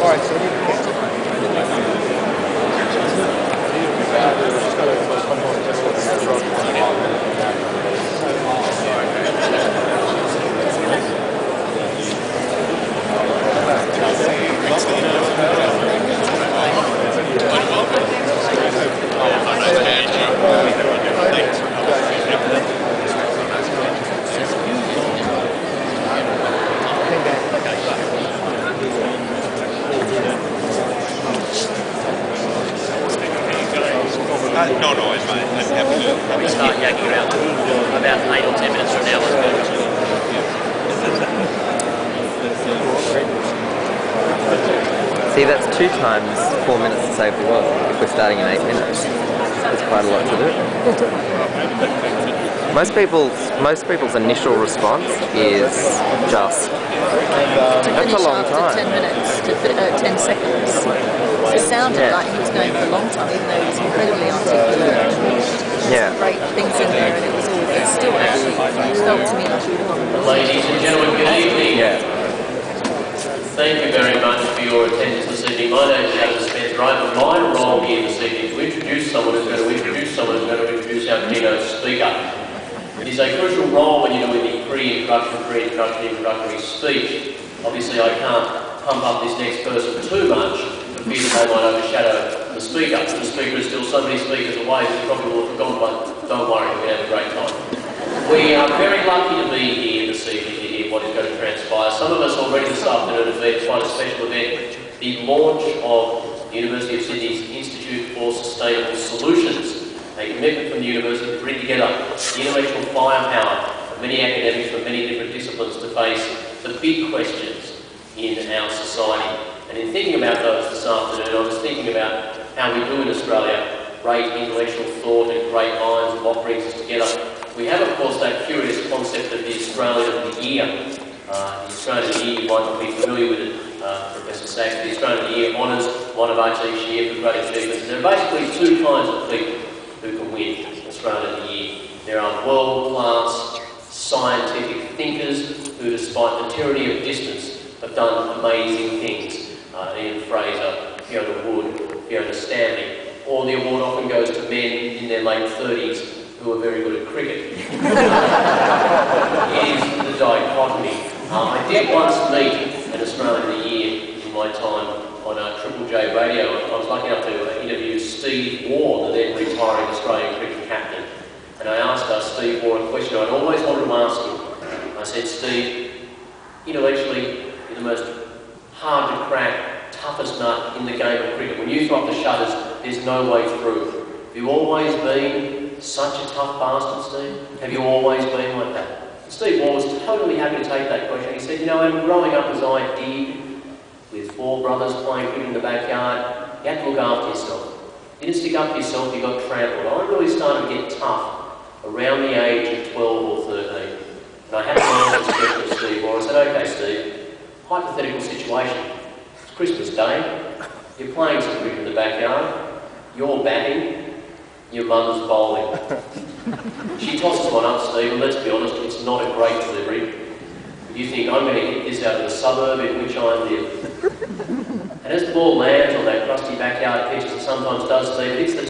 Alright, so you can No, I'm happy to. We start yakking around about 8 or 10 minutes from now. See, that's 2 times 4 minutes to save the world. If we're starting in 8 minutes, there's quite a lot to do. Most people's initial response is just, that's a long time. 10 minutes to 10 seconds. It sounded like he was going for a long time, even though he was incredibly articulate. Yeah. Great things in there, and it was all, it still actually felt to me like we were on. Ladies and gentlemen, good evening. Yeah. Thank you very much for your attendance this evening. My name is Jeffrey Sachs. I have my role here this evening to introduce someone who's going to introduce our keynote speaker. It is a crucial role when you're doing the introductory speech. Obviously, I can't pump up this next person too much for fear that they might overshadow the speaker. The speaker is still so many speakers away that you probably will have forgotten, but don't worry, we're going to have a great time. We are very lucky to be here this evening to hear what is going to transpire. Some of us already this afternoon have been quite a special event, the launch of the University of Sydney's Institute for Sustainable Solutions, a commitment from the university to bring together the intellectual firepower of many academics from many different disciplines to face the big questions in our society. And in thinking about those this afternoon, I was thinking about how we do in Australia great intellectual thought and great minds and what brings us together. We have, of course, that curious concept of the Australian of the Year. The Australian of the Year, you might not be familiar with it, Professor Sachs. The Australian of the Year honours one of us each year for great achievements. And there are basically 2 kinds of people who can win Australian of the Year. There are world-class scientific thinkers who, despite the tyranny of distance, have done amazing things. Ian Fraser, Fiona Wood, Fiona Stanley. Or the award often goes to men in their late 30s who are very good at cricket. It is the dichotomy. I did once meet an Australian of the Year in my time on Triple J Radio. I was lucky enough to interview Steve Waugh, the then retiring Australian cricket captain. And I asked Steve Waugh a question I'd always wanted to ask him. I said, Steve, intellectually, you're the most hard-to-crack, toughest nut in the game of cricket. When you throw up the shutters, there's no way through. Have you always been such a tough bastard, Steve? Have you always been like that? And Steve Waugh was totally happy to take that question. He said, you know, growing up as I did, with 4 brothers playing cricket in the backyard, you had to look after yourself. You didn't stick up for yourself, you got trampled. I really started to get tough around the age of 12 or 13. And I had to ask this question to Steve Waugh. I said, okay, Steve, hypothetical situation. It's Christmas Day, you're playing some cricket in the backyard, you're batting, your mother's bowling. She tosses one up, Steve, and let's be honest, it's not a great delivery. You think, I'm going to hit this out of the suburb in which I live. And as the ball lands on that crusty backyard pitch, as it sometimes does, Steve, it hits the